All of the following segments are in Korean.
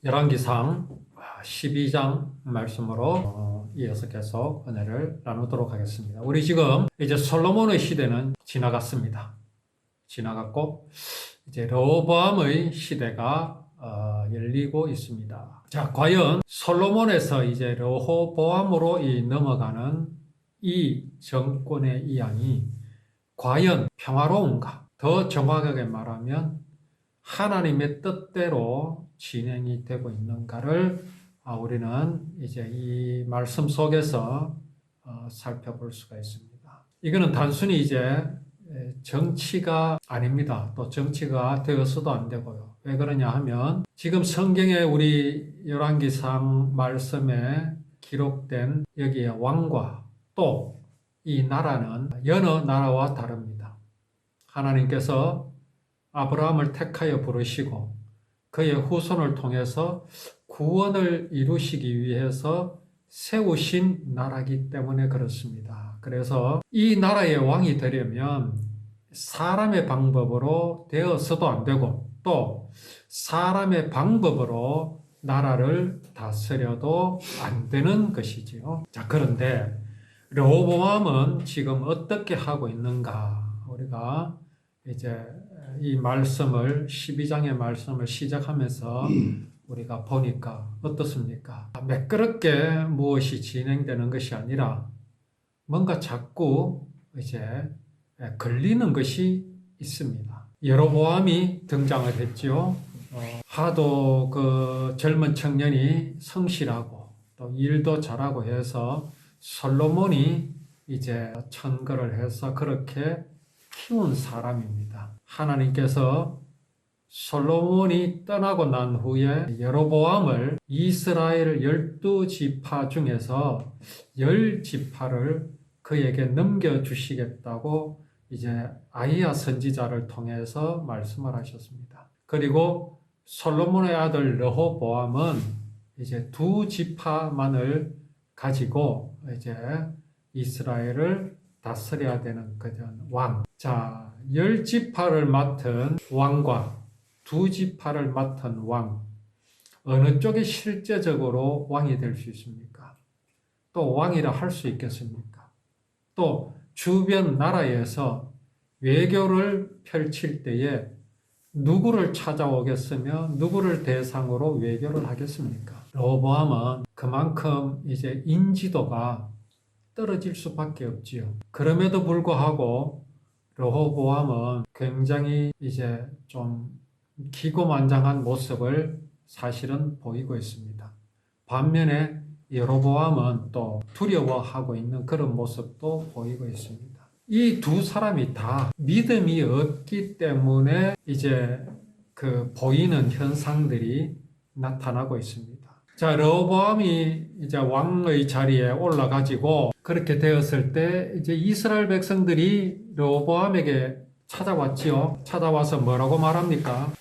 열왕기상 12장 말씀으로 이어서 계속 은혜를 나누도록 하겠습니다. 우리 지금 이제 솔로몬의 시대는 지나갔습니다. 지나갔고 이제 르호보암의 시대가 열리고 있습니다. 자, 과연 솔로몬에서 이제 르호보암으로 넘어가는 이 정권의 이양이 과연 평화로운가? 더 정확하게 말하면 하나님의 뜻대로 진행이 되고 있는가를 우리는 이제 이 말씀 속에서 살펴볼 수가 있습니다. 이거는 단순히 이제 정치가 아닙니다. 또 정치가 되어서도 안 되고요. 왜 그러냐 하면 지금 성경에 우리 열왕기상 말씀에 기록된 여기에 왕과 또 이 나라는 여러 나라와 다릅니다. 하나님께서 아브라함을 택하여 부르시고 그의 후손을 통해서 구원을 이루시기 위해서 세우신 나라이기 때문에 그렇습니다. 그래서 이 나라의 왕이 되려면 사람의 방법으로 되어서도 안 되고 또 사람의 방법으로 나라를 다스려도 안 되는 것이지요. 자, 그런데 르호보암은 지금 어떻게 하고 있는가? 우리가 이제 이 말씀을 12장의 말씀을 시작하면서 우리가 보니까 어떻습니까? 매끄럽게 무엇이 진행되는 것이 아니라 뭔가 자꾸 이제 걸리는 것이 있습니다. 여로보암이 등장을 했죠. 하도 그 젊은 청년이 성실하고 또 일도 잘하고 해서 솔로몬이 이제 천거를 해서 그렇게 키운 사람입니다. 하나님께서 솔로몬이 떠나고 난 후에 여로보암을 이스라엘 12지파 중에서 10지파를 그에게 넘겨주시겠다고 이제 아이야 선지자를 통해서 말씀을 하셨습니다. 그리고 솔로몬의 아들 르호보암은 이제 2지파만을 가지고 이제 이스라엘을 다스려야 되는 그런 왕. 자, 10지파를 맡은 왕과 2지파를 맡은 왕. 어느 쪽이 실제적으로 왕이 될 수 있습니까? 또 왕이라 할 수 있겠습니까? 또 주변 나라에서 외교를 펼칠 때에 누구를 찾아오겠으며 누구를 대상으로 외교를 하겠습니까? 르호보암은 그만큼 이제 인지도가 떨어질 수밖에 없지요. 그럼에도 불구하고 르호보암은 굉장히 이제 좀 기고만장한 모습을 사실은 보이고 있습니다. 반면에 여로보암은 또 두려워하고 있는 그런 모습도 보이고 있습니다. 이 두 사람이 다 믿음이 없기 때문에 이제 그 보이는 현상들이 나타나고 있습니다. 자, 르호보암이 이제 왕의 자리에 올라가지고 그렇게 되었을 때 이제 이스라엘 백성들이 르호보암에게 찾아왔지요. 찾아와서 뭐라고 말합니까?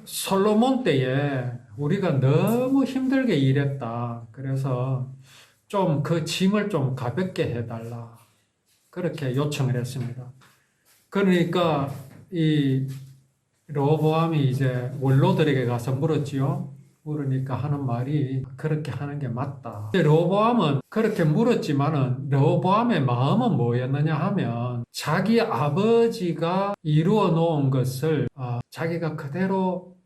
솔로몬 때에 우리가 너무 힘들게 일했다. 그래서 좀 그 짐을 좀 가볍게 해달라. 그렇게 요청을 했습니다. 그러니까 이 르호보암이 이제 원로들에게 가서 물었지요. 물으니까 하는 말이 그렇게 하는 게 맞다. 르호보암은 그렇게 물었지만은 르호보암의 마음은 뭐였느냐 하면 자기 아버지가 이루어 놓은 것을 자기가 그대로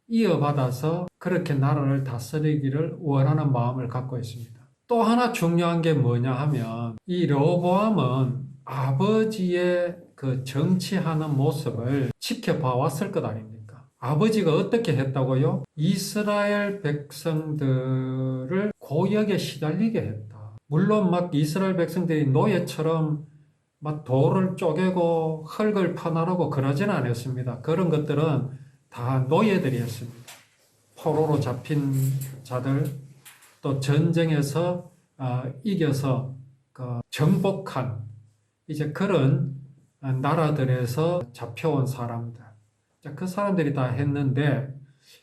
이어받아서 그렇게 나라를 다스리기를 원하는 마음을 갖고 있습니다. 또 하나 중요한 게 뭐냐 하면 이 르호보암은 아버지의 그 정치하는 모습을 지켜봐 왔을 것 아닙니까? 아버지가 어떻게 했다고요? 이스라엘 백성들을 고역에 시달리게 했다. 물론 막 이스라엘 백성들이 노예처럼 막 돌을 쪼개고 흙을 파나르고 그러지는 않았습니다. 그런 것들은 다 노예들이었습니다. 포로로 잡힌 자들, 또 전쟁에서 이겨서 정복한 이제 그런 나라들에서 잡혀온 사람들. 자, 그 사람들이 다 했는데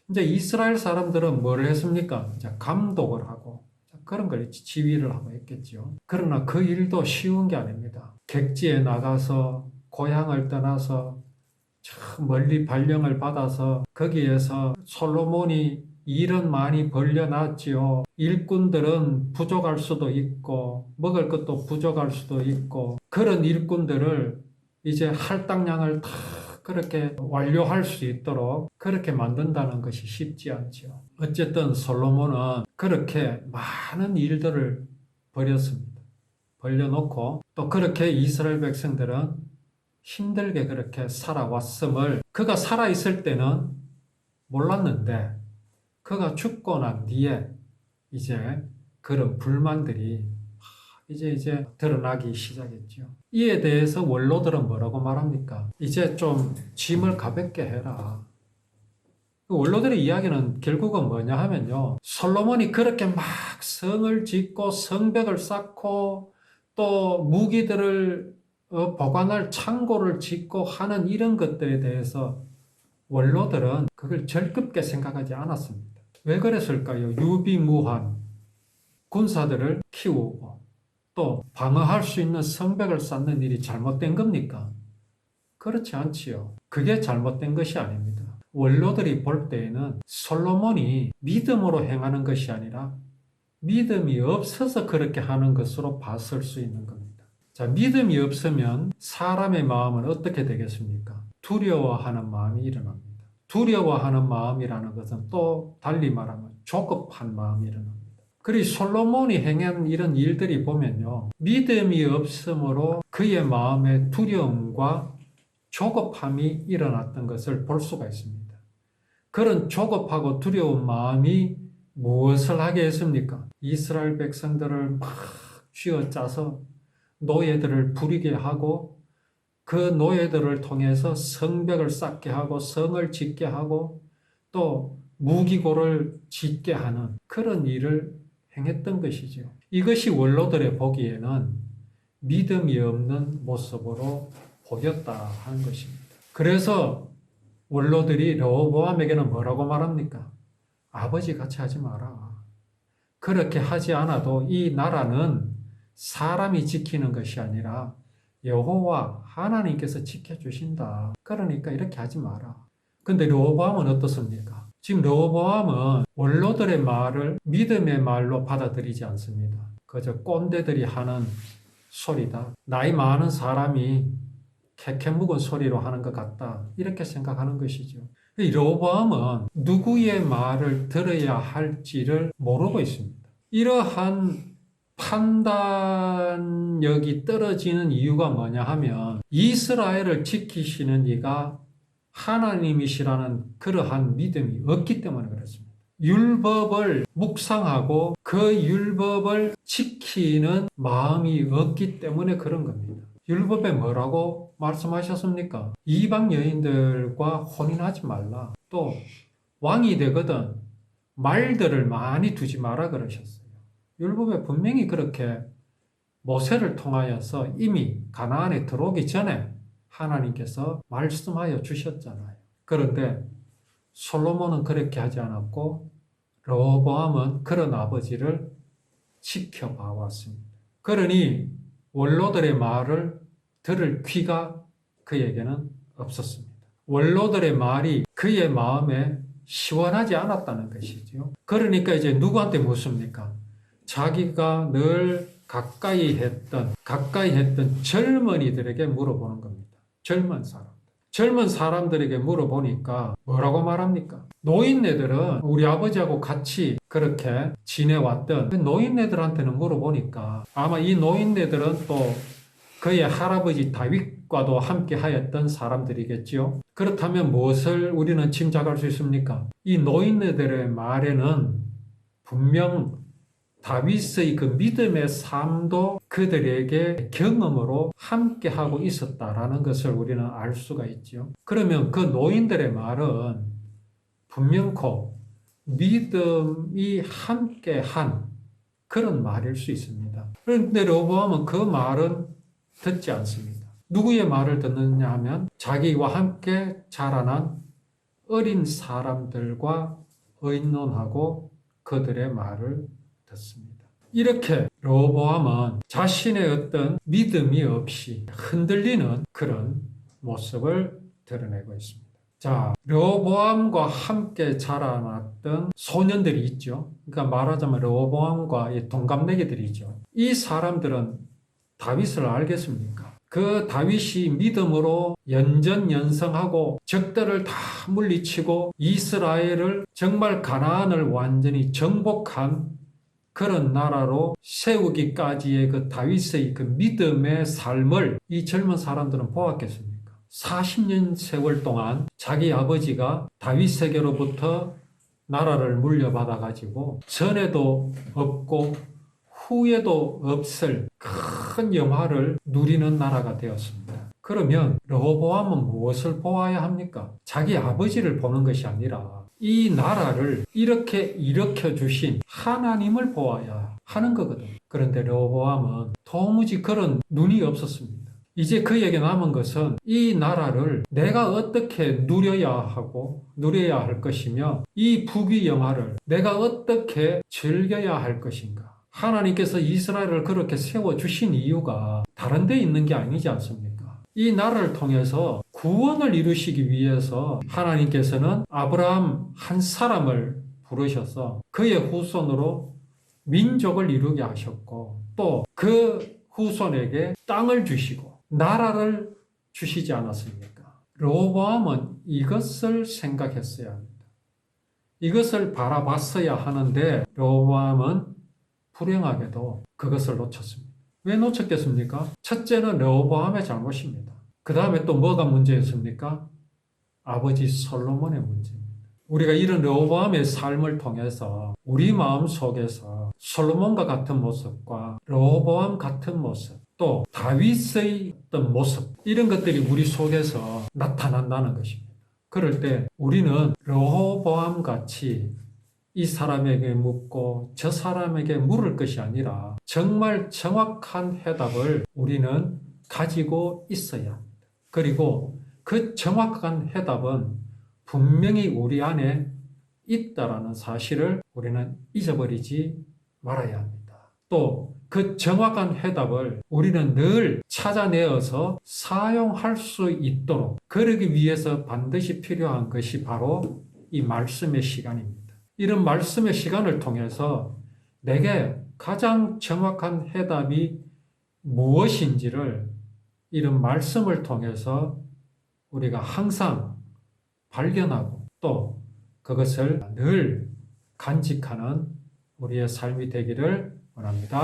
이제 이스라엘 사람들은 뭘 했습니까? 자, 감독을 하고 그런 걸 지휘를 하고 했겠죠. 그러나 그 일도 쉬운 게 아닙니다. 객지에 나가서 고향을 떠나서 저 멀리 발령을 받아서 거기에서 솔로몬이 일은 많이 벌려놨지요. 일꾼들은 부족할 수도 있고 먹을 것도 부족할 수도 있고 그런 일꾼들을 이제 할당량을 다 그렇게 완료할 수 있도록 그렇게 만든다는 것이 쉽지 않죠. 어쨌든 솔로몬은 그렇게 많은 일들을 벌였습니다. 벌려놓고 또 그렇게 이스라엘 백성들은 힘들게 그렇게 살아왔음을 그가 살아있을 때는 몰랐는데 그가 죽고 난 뒤에 이제 그런 불만들이 이제 드러나기 시작했죠. 이에 대해서 원로들은 뭐라고 말합니까? 이제 좀 짐을 가볍게 해라. 원로들의 이야기는 결국은 뭐냐 하면요. 솔로몬이 그렇게 막 성을 짓고 성벽을 쌓고 또 무기들을 보관할 창고를 짓고 하는 이런 것들에 대해서 원로들은 그걸 절급게 생각하지 않았습니다. 왜 그랬을까요? 유비무한 군사들을 키우고 또 방어할 수 있는 성벽을 쌓는 일이 잘못된 겁니까? 그렇지 않지요. 그게 잘못된 것이 아닙니다. 원로들이 볼 때에는 솔로몬이 믿음으로 행하는 것이 아니라 믿음이 없어서 그렇게 하는 것으로 봤을 수 있는 겁니다. 자, 믿음이 없으면 사람의 마음은 어떻게 되겠습니까? 두려워하는 마음이 일어납니다. 두려워하는 마음이라는 것은 또 달리 말하면 조급한 마음이 일어납니다. 그리고 솔로몬이 행한 이런 일들이 보면요. 믿음이 없으므로 그의 마음에 두려움과 조급함이 일어났던 것을 볼 수가 있습니다. 그런 조급하고 두려운 마음이 무엇을 하게 했습니까? 이스라엘 백성들을 막 쥐어짜서 노예들을 부리게 하고 그 노예들을 통해서 성벽을 쌓게 하고 성을 짓게 하고 또 무기고를 짓게 하는 그런 일을 행했던 것이죠. 이것이 원로들의 보기에는 믿음이 없는 모습으로 보였다 하는 것입니다. 그래서 원로들이 르호보암에게는 뭐라고 말합니까? 아버지 같이 하지 마라. 그렇게 하지 않아도 이 나라는 사람이 지키는 것이 아니라 여호와 하나님께서 지켜주신다. 그러니까 이렇게 하지 마라. 근데 르호보암은 어떻습니까? 지금 르호보암은 원로들의 말을 믿음의 말로 받아들이지 않습니다. 그저 꼰대들이 하는 소리다. 나이 많은 사람이 캐캐 묵은 소리로 하는 것 같다. 이렇게 생각하는 것이죠. 르호보암은 누구의 말을 들어야 할지를 모르고 있습니다. 이러한 판단력이 떨어지는 이유가 뭐냐 하면 이스라엘을 지키시는 이가 하나님이시라는 그러한 믿음이 없기 때문에 그렇습니다. 율법을 묵상하고 그 율법을 지키는 마음이 없기 때문에 그런 겁니다. 율법에 뭐라고 말씀하셨습니까? 이방 여인들과 혼인하지 말라. 또 왕이 되거든 말들을 많이 두지 마라 그러셨어요. 율법에 분명히 그렇게 모세를 통하여서 이미 가나안에 들어오기 전에 하나님께서 말씀하여 주셨잖아요. 그런데 솔로몬은 그렇게 하지 않았고 르호보암은 그런 아버지를 지켜봐 왔습니다. 그러니 원로들의 말을 들을 귀가 그에게는 없었습니다. 원로들의 말이 그의 마음에 시원하지 않았다는 것이죠. 그러니까 이제 누구한테 묻습니까? 자기가 늘 가까이 했던 젊은이들에게 물어보는 겁니다. 젊은 사람들에게 물어보니까 뭐라고 말합니까? 노인네들은 우리 아버지하고 같이 그렇게 지내왔던 노인네들한테는 물어보니까 아마 이 노인네들은 또 그의 할아버지 다윗과도 함께 하였던 사람들이겠죠. 그렇다면 무엇을 우리는 짐작할 수 있습니까? 이 노인네들의 말에는 분명 다윗의 그 믿음의 삶도 그들에게 경험으로 함께하고 있었다라는 것을 우리는 알 수가 있죠. 그러면 그 노인들의 말은 분명코 믿음이 함께한 그런 말일 수 있습니다. 그런데 르호보암은 그 말은 듣지 않습니다. 누구의 말을 듣느냐 하면 자기와 함께 자라난 어린 사람들과 의논하고 그들의 말을 듣습니다. 이렇게 르호보암은 자신의 어떤 믿음이 없이 흔들리는 그런 모습을 드러내고 있습니다. 자, 르호보암과 함께 자라났던 소년들이 있죠. 그러니까 말하자면 르호보암과 이 동갑내기들이죠. 이 사람들은 다윗을 알겠습니까? 그 다윗이 믿음으로 연전연승하고 적들을 다 물리치고 이스라엘을 정말 가나안을 완전히 정복한 그런 나라로 세우기까지의 그 다윗의 그 믿음의 삶을 이 젊은 사람들은 보았겠습니까? 40년 세월 동안 자기 아버지가 다윗에게로부터 나라를 물려받아 가지고 전에도 없고 후에도 없을 큰 영화를 누리는 나라가 되었습니다. 그러면 르호보암은 무엇을 보아야 합니까? 자기 아버지를 보는 것이 아니라 이 나라를 이렇게 일으켜 주신 하나님을 보아야 하는 거거든. 그런데 르호보암은 도무지 그런 눈이 없었습니다. 이제 그에게 남은 것은 이 나라를 내가 어떻게 누려야 하고 누려야 할 것이며 이 부귀 영화를 내가 어떻게 즐겨야 할 것인가. 하나님께서 이스라엘을 그렇게 세워주신 이유가 다른 데 있는 게 아니지 않습니까? 이 나라를 통해서 구원을 이루시기 위해서 하나님께서는 아브라함 한 사람을 부르셔서 그의 후손으로 민족을 이루게 하셨고 또 그 후손에게 땅을 주시고 나라를 주시지 않았습니까? 르호보암은 이것을 생각했어야 합니다. 이것을 바라봤어야 하는데 르호보암은 불행하게도 그것을 놓쳤습니다. 왜 놓쳤겠습니까? 첫째는 르호보암의 잘못입니다. 그 다음에 또 뭐가 문제였습니까? 아버지 솔로몬의 문제입니다. 우리가 이런 르호보암의 삶을 통해서 우리 마음 속에서 솔로몬과 같은 모습과 르호보암 같은 모습 또 다윗의 어떤 모습 이런 것들이 우리 속에서 나타난다는 것입니다. 그럴 때 우리는 르호보암 같이 이 사람에게 묻고 저 사람에게 물을 것이 아니라 정말 정확한 해답을 우리는 가지고 있어야 합니다. 그리고 그 정확한 해답은 분명히 우리 안에 있다라는 사실을 우리는 잊어버리지 말아야 합니다. 또 그 정확한 해답을 우리는 늘 찾아내어서 사용할 수 있도록 그러기 위해서 반드시 필요한 것이 바로 이 말씀의 시간입니다. 이런 말씀의 시간을 통해서 내게 가장 정확한 해답이 무엇인지를 이런 말씀을 통해서 우리가 항상 발견하고 또 그것을 늘 간직하는 우리의 삶이 되기를 원합니다.